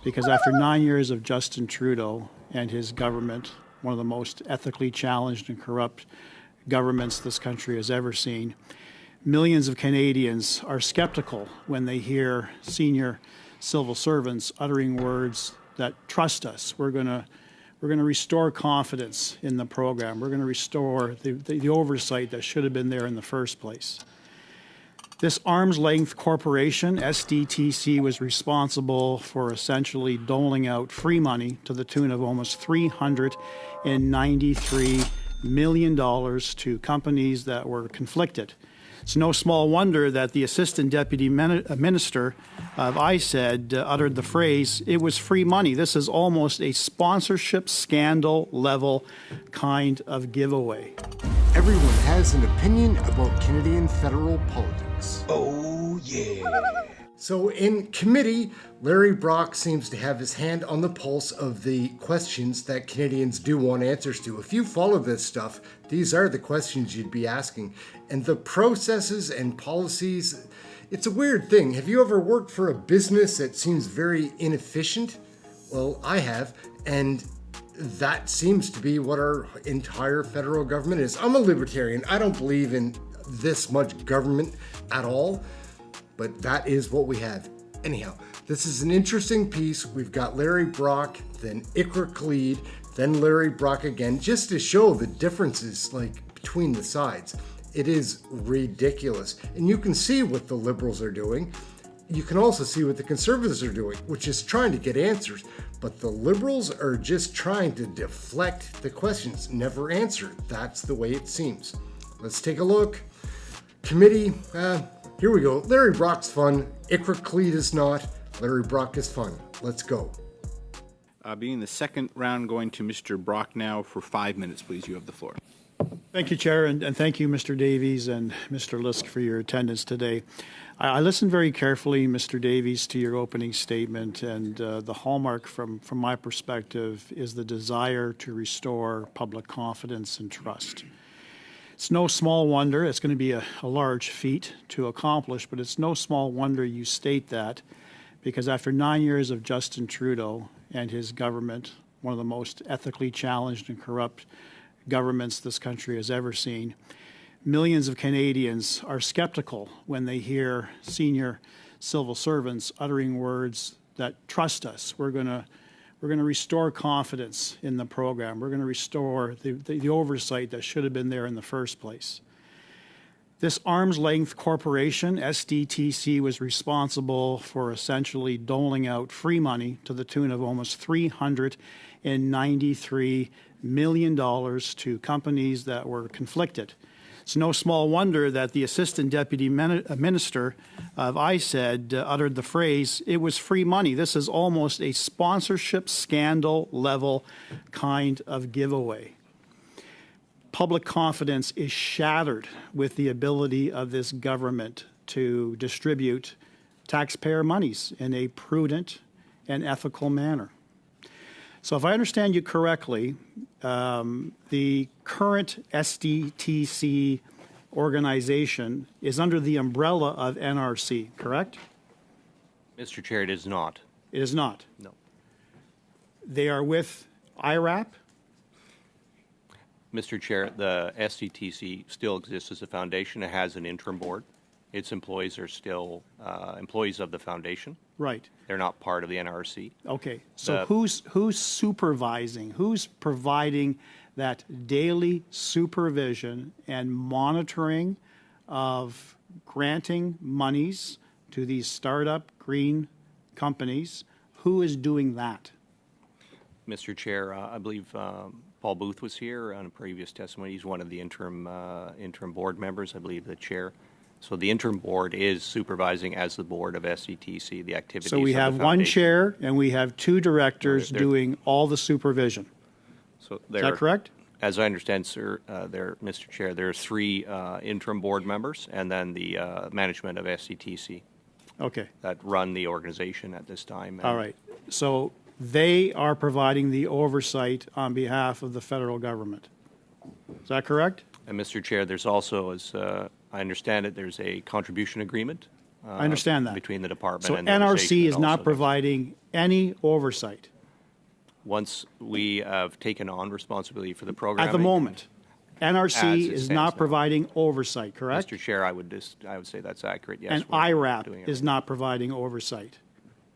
because after 9 years of Justin Trudeau and his government, one of the most ethically challenged and corrupt governments this country has ever seen, millions of Canadians are skeptical when they hear senior civil servants uttering words that trust us. We're going to restore confidence in the program. We're going to restore the oversight that should have been there in the first place. This arm's-length corporation, SDTC, was responsible for essentially doling out free money to the tune of almost $393 million to companies that were conflicted. It's no small wonder that the Assistant Deputy Minister of ISED uttered the phrase, "It was free money." This is almost a sponsorship scandal level kind of giveaway. Everyone has an opinion about Canadian federal politics. Oh, yeah. So in committee, Larry Brock seems to have his hand on the pulse of the questions that Canadians do want answers to. If you follow this stuff, these are the questions you'd be asking. And the processes and policies, it's a weird thing. Have you ever worked for a business that seems very inefficient? Well, I have, and that seems to be what our entire federal government is. I'm a libertarian. I don't believe in this much government at all, but that is what we have. Anyhow, this is an interesting piece. We've got Larry Brock, then Iqra Khalid, then Larry Brock again, just to show the differences between the sides. It is ridiculous. And you can see what the Liberals are doing. You can also see what the Conservatives are doing, which is trying to get answers. But the Liberals are just trying to deflect the questions, never answer. That's the way it seems. Let's take a look. Committee, here we go. Larry Brock's fun. Iqra Khalid is not. Larry Brock is fun. Let's go. Being the second round, going to Mr. Brock now for 5 minutes, please. You have the floor. Thank you, Chair, and thank you, Mr. Davies and Mr. Lisk, for your attendance today. I listened very carefully, Mr. Davies, to your opening statement, and the hallmark from my perspective is the desire to restore public confidence and trust. It's no small wonder, it's going to be a large feat to accomplish, but it's no small wonder you state that, because after 9 years of Justin Trudeau and his government, one of the most ethically challenged and corrupt governments this country has ever seen, millions of Canadians are skeptical when they hear senior civil servants uttering words that trust us. We're going to restore confidence in the program. We're going to restore the oversight that should have been there in the first place. This arm's-length corporation, SDTC, was responsible for essentially doling out free money to the tune of almost $393 million to companies that were conflicted. It's no small wonder that the Assistant Deputy Minister of ISED uttered the phrase, "It was free money." This is almost a sponsorship scandal level kind of giveaway. Public confidence is shattered with the ability of this government to distribute taxpayer monies in a prudent and ethical manner. So if I understand you correctly, the current SDTC organization is under the umbrella of NRC, correct? Mr. Chair, it is not. It is not? No. They are with IRAP? Mr. Chair, the SDTC still exists as a foundation. It has an interim board. Its employees are still employees of the foundation. Right. They're not part of the NRC. Okay. So who's supervising, who's providing that daily supervision and monitoring of granting monies to these startup green companies? Who is doing that? Mr. Chair, I believe Paul Booth was here on a previous testimony. He's one of the interim board members, I believe the chair. So the interim board is supervising as the board of SDTC the activities. So we have one chair and we have two directors doing all the supervision. So is that correct? As I understand, sir, Mr. Chair, there are three interim board members and then the management of SDTC. Okay. That run the organization at this time. All right. So they are providing the oversight on behalf of the federal government. Is that correct? And Mr. Chair, there's also, as I understand it, there's a contribution agreement I understand that. between the department So and the organization, NRC is and not also providing any oversight once we have taken on responsibility for the programming. at the moment. As NRC it is stands not now. providing oversight, correct? Mr. Chair, I would say that's accurate, yes. And we're doing IRAP it is right. not providing oversight.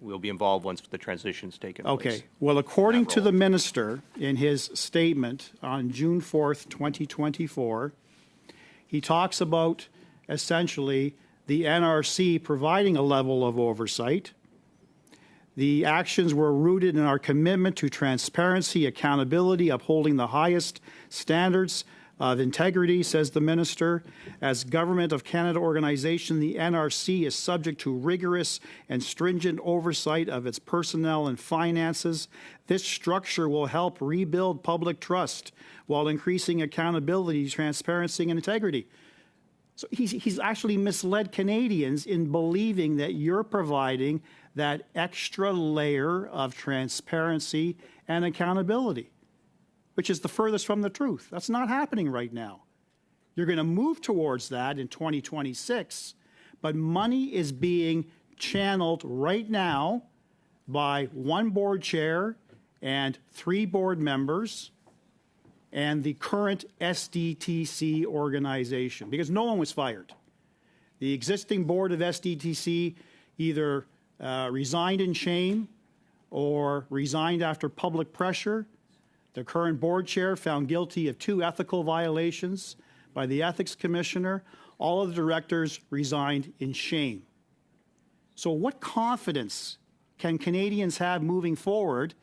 We'll be involved once the transition's taken place. Okay. Well, according That to the role. minister in his statement on June 4th, 2024, he talks about essentially the NRC providing a level of oversight. The actions were rooted in our commitment to transparency, accountability, upholding the highest standards of integrity, says the minister. As Government of Canada organization, the NRC is subject to rigorous and stringent oversight of its personnel and finances. This structure will help rebuild public trust while increasing accountability, transparency, and integrity. So he's actually misled Canadians in believing that you're providing that extra layer of transparency and accountability, which is the furthest from the truth. That's not happening right now. You're going to move towards that in 2026, but money is being channeled right now by one board chair and 3 board members and the current SDTC organization, because no one was fired. The existing board of SDTC either resigned in shame or resigned after public pressure. The current board chair found guilty of 2 ethical violations by the ethics commissioner. All of the directors resigned in shame. So what confidence can Canadians have moving forward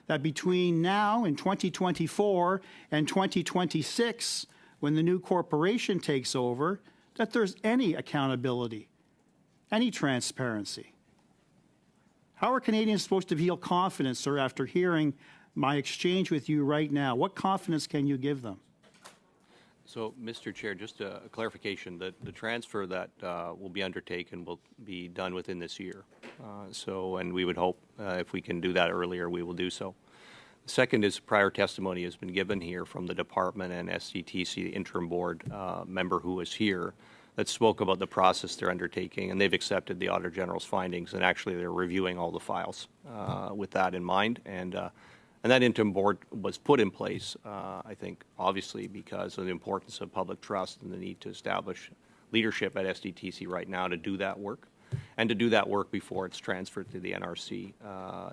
that between now and 2024 and 2026, when the new corporation takes over, that there's any accountability, any transparency? How are Canadians supposed to feel confidence, sir, after hearing my exchange with you right now? What confidence can you give them? So, Mr. Chair, just a clarification that the transfer that will be undertaken will be done within this year. And we would hope if we can do that earlier, we will do so. The second is prior testimony has been given here from the department and SDTC, the interim board member who was here, that spoke about the process they're undertaking, and they've accepted the Auditor General's findings, and actually they're reviewing all the files with that in mind. And that interim board was put in place, I think, obviously because of the importance of public trust and the need to establish leadership at SDTC right now to do that work, and to do that work before it's transferred to the NRC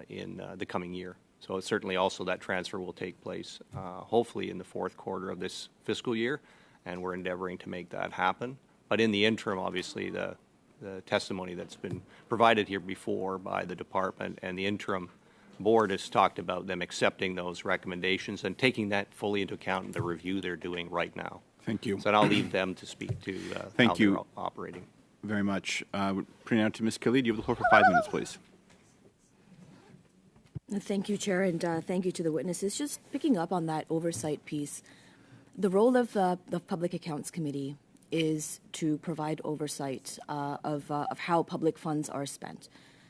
in the coming year. So certainly also that transfer will take place hopefully in the 4th quarter of this fiscal year, and we're endeavoring to make that happen. But in the interim, obviously, the testimony that's been provided here before by the department and the interim board has talked about them accepting those recommendations and taking that fully into account in the review they're doing right now. Thank you. So I'll leave them to speak to Thank how you they're operating. very much. Putting out to Ms. Kelly. Do you have the floor for 5 minutes, please? Thank you, Chair, and thank you to the witnesses. Just picking up on that oversight piece, the role of the Public Accounts Committee is to provide oversight of how public funds are spent.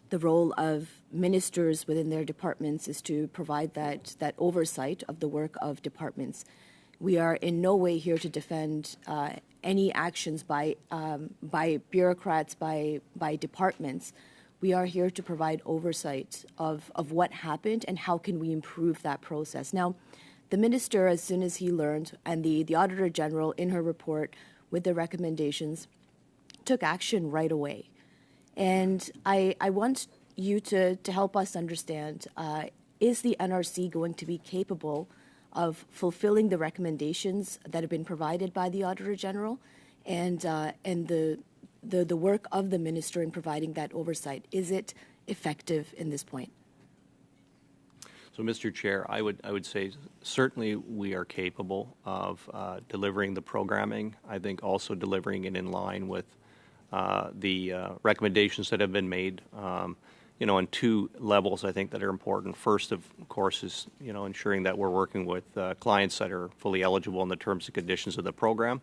The role of ministers within their departments is to provide that oversight of the work of departments. We are in no way here to defend any actions by bureaucrats, by departments. We are here to provide oversight of what happened and how can we improve that process. Now, the minister, as soon as he learned, and the Auditor General in her report with the recommendations, took action right away. And I want you to help us understand, is the NRC going to be capable of fulfilling the recommendations that have been provided by the Auditor General and the work of the minister in providing that oversight? Is it effective in this point? So, Mr. Chair, I would say certainly we are capable of delivering the programming. I think also delivering it in line with the recommendations that have been made, on 2 levels I think that are important. First, of course, is, ensuring that we're working with clients that are fully eligible in the terms and conditions of the program.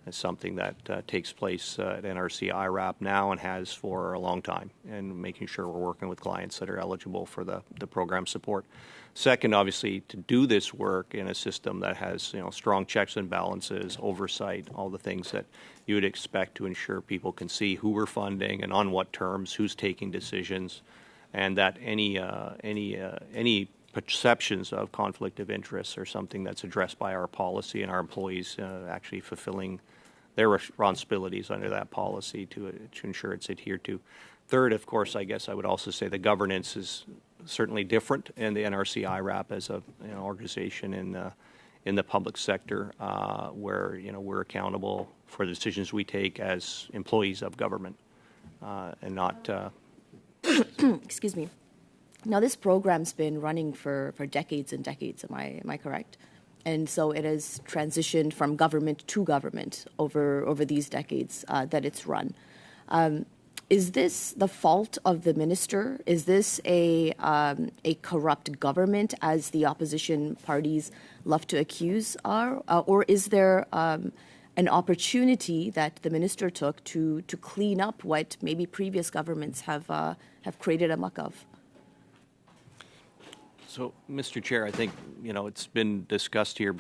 It's something that takes place at NRC IRAP now and has for a long time, and making sure we're working with clients that are eligible for the program support. Second, obviously, to do this work in a system that has strong checks and balances, oversight, all the things that you would expect to ensure people can see who we're funding and on what terms, who's taking decisions, and that any perceptions of conflict of interest are something that's addressed by our policy and our employees actually fulfilling their responsibilities under that policy to ensure it's adhered to. Third, of course, I guess I would also say the governance is certainly different in the NRC IRAP as a organization in the public sector, where we're accountable for the decisions we take as employees of government, and not. Excuse me. Now, this program's been running for decades and decades. Am I correct? And so it has transitioned from government to government over these decades that it's run. Is this the fault of the minister? Is this a corrupt government, as the opposition parties love to accuse are? Or is there an opportunity that the minister took to clean up what maybe previous governments have created a muck of? So, Mr. Chair, I think it's been discussed here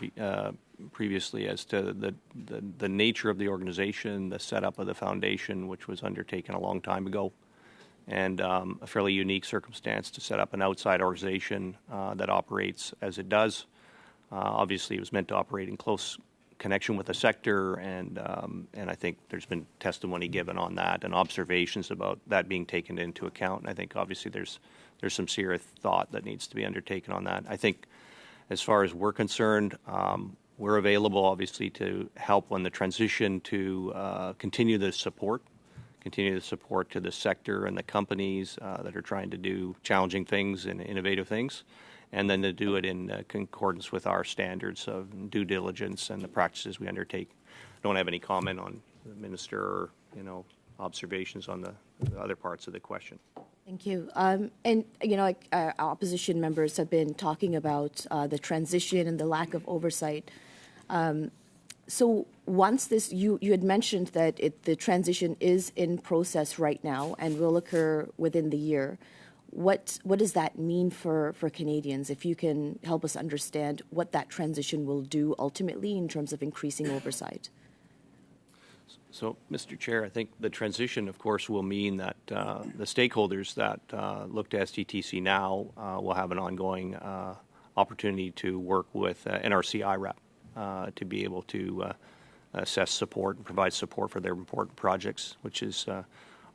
previously as to the nature of the organization, the setup of the foundation, which was undertaken a long time ago, and a fairly unique circumstance to set up an outside organization that operates as it does. Obviously, it was meant to operate in close connection with the sector, and I think there's been testimony given on that and observations about that being taken into account. And I think obviously there's some serious thought that needs to be undertaken on that. I think as far as we're concerned, we're available obviously to help on the transition to continue the support to the sector and the companies that are trying to do challenging things and innovative things, and then to do it in concordance with our standards of due diligence and the practices we undertake. I don't have any comment on the minister or observations on the other parts of the question. Thank you. And opposition members have been talking about the transition and the lack of oversight. So once this, you had mentioned that the transition is in process right now and will occur within the year. What does that mean for Canadians? If you can help us understand what that transition will do ultimately in terms of increasing oversight. So, Mr. Chair, I think the transition, of course, will mean that the stakeholders that look to SDTC now will have an ongoing opportunity to work with NRC IRAP to be able to assess support and provide support for their important projects, which is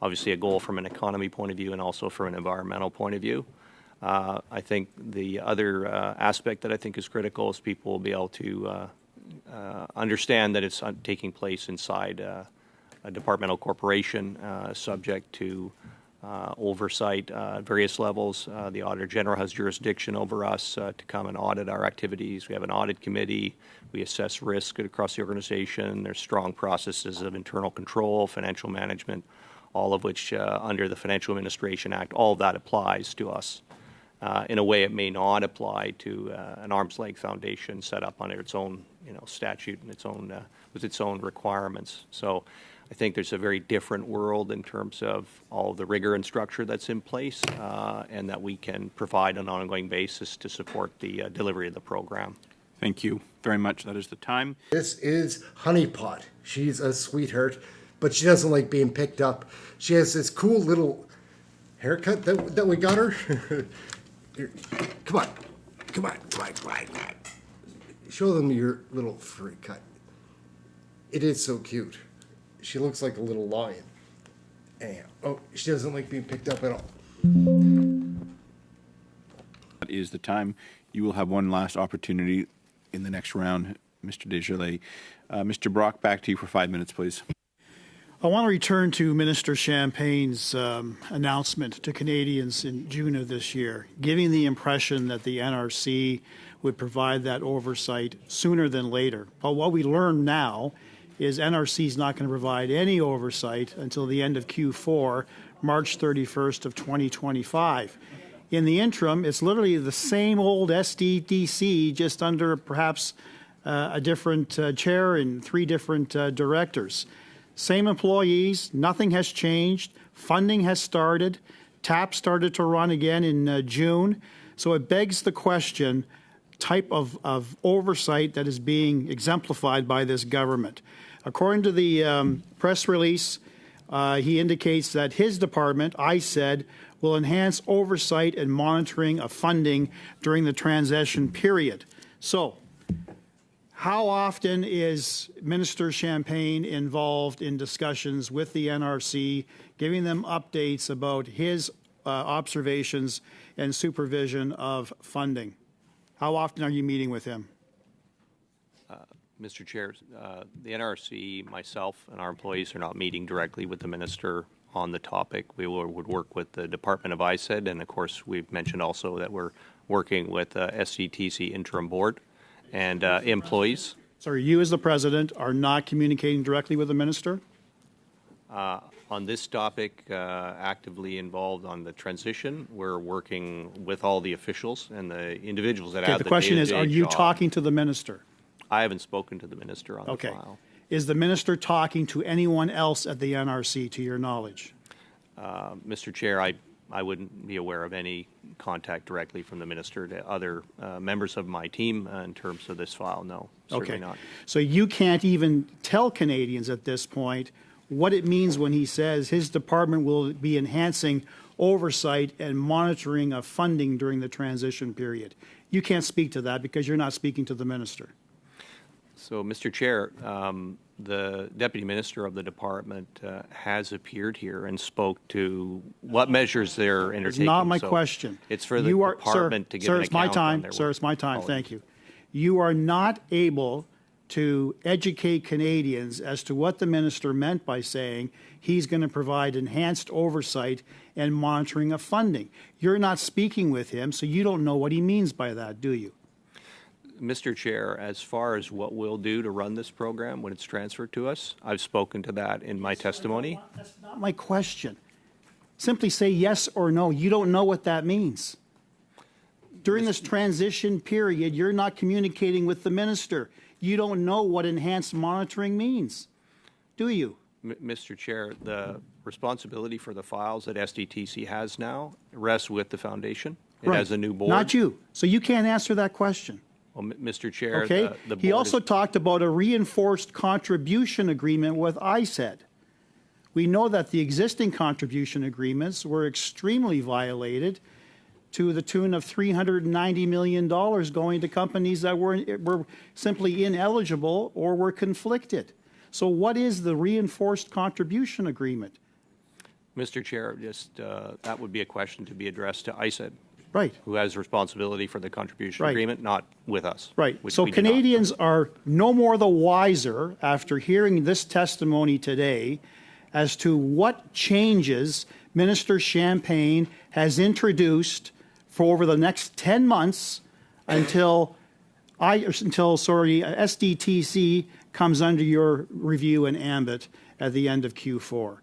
obviously a goal from an economy point of view and also from an environmental point of view. I think the other aspect that I think is critical is people will be able to understand that it's taking place inside a departmental corporation, subject to oversight at various levels. The Auditor General has jurisdiction over us to come and audit our activities. We have an audit committee. We assess risk across the organization. There's strong processes of internal control, financial management, all of which under the Financial Administration Act, all of that applies to us. In a way it may not apply to an arm's length foundation set up under its own statute and its own with its own requirements. So I think there's a very different world in terms of all the rigor and structure that's in place, and that we can provide on an ongoing basis to support the delivery of the program. Thank you very much. That is the time. This is Honeypot. She's a sweetheart, but she doesn't like being picked up. She has this cool little haircut that we got her. Here, come on. Show them your little furry cut. It is so cute. She looks like a little lion. Anyhow, she doesn't like being picked up at all. That is the time. You will have one last opportunity in the next round, Mr. Desjardins. Mr. Brock, back to you for 5 minutes, please. I want to return to Minister Champagne's announcement to Canadians in June of this year, giving the impression that the NRC would provide that oversight sooner than later. But what we learn now is NRC is not going to provide any oversight until the end of Q4, March 31st of 2025. In the interim, it's literally the same old SDTC, just under perhaps a different chair and 3 different directors. Same employees, nothing has changed. Funding has started. TAP started to run again in June. So it begs the question, type of oversight that is being exemplified by this government. According to the press release, he indicates that his department, ISED, will enhance oversight and monitoring of funding during the transition period. So, how often is Minister Champagne involved in discussions with the NRC, giving them updates about his observations and supervision of funding? How often are you meeting with him? Mr. Chair, the NRC, myself, and our employees are not meeting directly with the minister on the topic. We would work with the Department of ISED, and of course, we've mentioned also that we're working with SDTC interim board and employees. Sorry, you as the president are not communicating directly with the minister? On this topic, actively involved on the transition. We're working with all the officials and the individuals that have The question is, day-to-day are you job. talking to the minister? I haven't spoken to the minister on the Okay. file. Is the minister talking to anyone else at the NRC, to your knowledge? Mr. Chair, I wouldn't be aware of any contact directly from the minister to other members of my team in terms of this file. No, certainly Okay. not. So you can't even tell Canadians at this point what it means when he says his department will be enhancing oversight and monitoring of funding during the transition period. You can't speak to that because you're not speaking to the minister. So, Mr. Chair, the Deputy Minister of the Department has appeared here and spoke to what measures they're It's undertaking. not my So question. It's for the department to give sir, an it's my account on time. their Sir, work. it's my time. Apologies. Thank you. You are not able to educate Canadians as to what the minister meant by saying he's going to provide enhanced oversight and monitoring of funding. You're not speaking with him, so you don't know what he means by that, do you? Mr. Chair, as far as what we'll do to run this program when it's transferred to us, I've spoken to that in my testimony. That's not my question. Simply say yes or no. You don't know what that means. During this transition period, you're not communicating with the minister. You don't know what enhanced monitoring means, do you? Mr. Chair, the responsibility for the files that SDTC has now rests with the foundation. It has a new board. Not you. So you can't answer that question. Well, Mr. Chair, Okay? the board He also is, talked about a reinforced contribution agreement with ISED. We know that the existing contribution agreements were extremely violated to the tune of $390 million going to companies that were simply ineligible or were conflicted. So what is the reinforced contribution agreement? Mr. Chair, just that would be a question to be addressed to ISED, Right. who has responsibility for the contribution Right. agreement, not with us. Right. which So we do not. Canadians are no more the wiser after hearing this testimony today as to what changes Minister Champagne has introduced for over the next 10 months until SDTC comes under your review and ambit at the end of Q4.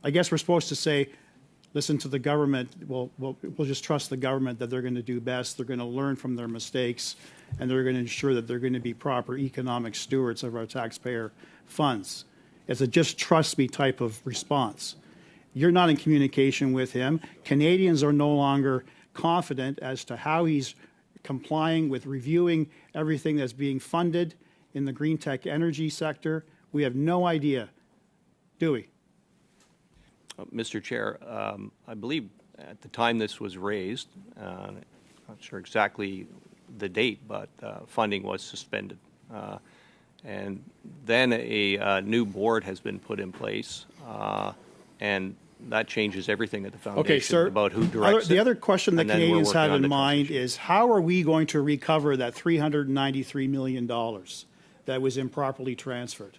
I guess we're supposed to say, listen to the government. We'll just trust the government that they're going to do best. They're going to learn from their mistakes, and they're going to ensure that they're going to be proper economic stewards of our taxpayer funds. It's a just trust me type of response. You're not in communication with him. Canadians are no longer confident as to how he's complying with reviewing everything that's being funded in the green tech energy sector. We have no idea, do we? Mr. Chair, I believe at the time this was raised, not sure exactly the date, but funding was suspended. And then a new board has been put in place, and that changes everything at the foundation Okay, sir. about who directs The it. other question that And then we're Canadians working have on in the mind transition. is how are we going to recover that $393 million that was improperly transferred?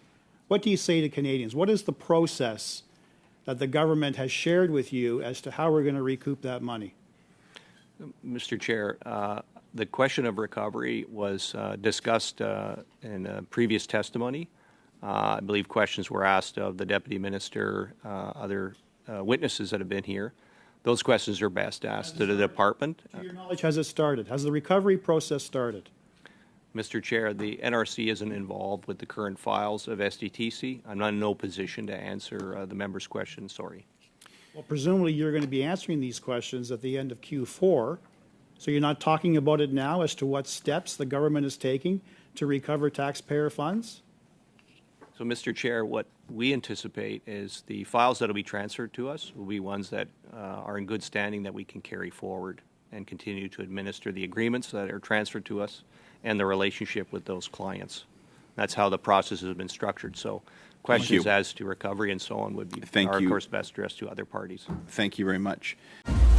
What do you say to Canadians? What is the process that the government has shared with you as to how we're going to recoup that money? Mr. Chair, the question of recovery was discussed in a previous testimony. I believe questions were asked of the Deputy Minister, other witnesses that have been here. Those questions are best asked to the department. To your knowledge, has it started? Has the recovery process started? Mr. Chair, the NRC isn't involved with the current files of SDTC. I'm not in no position to answer the member's question, sorry. Well, presumably you're going to be answering these questions at the end of Q4. So you're not talking about it now as to what steps the government is taking to recover taxpayer funds? So, Mr. Chair, what we anticipate is the files that will be transferred to us will be ones that are in good standing that we can carry forward and continue to administer the agreements that are transferred to us and the relationship with those clients. That's how the process has been structured. So questions as to recovery and so on would be, of course, best addressed to other parties. Thank you very much.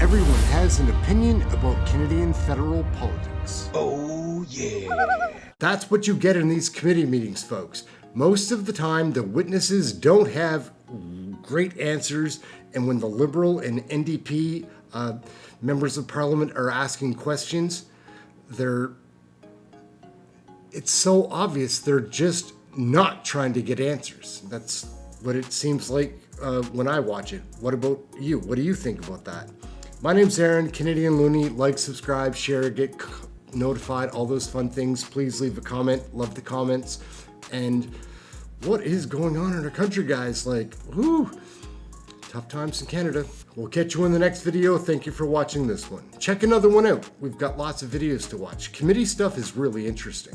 Everyone has an opinion about Canadian federal politics. Oh, yeah. That's what you get in these committee meetings, folks. Most of the time, the witnesses don't have great answers, and when the Liberal and NDP members of Parliament are asking questions, it's so obvious they're just not trying to get answers. That's what it seems like when I watch it. What about you? What do you think about that? My name's Aaron, Canadian Looney. Like, subscribe, share, get notified, all those fun things. Please leave a comment. Love the comments. And what is going on in our country, guys? Like, whoo, tough times in Canada. We'll catch you in the next video. Thank you for watching this one. Check another one out. We've got lots of videos to watch. Committee stuff is really interesting.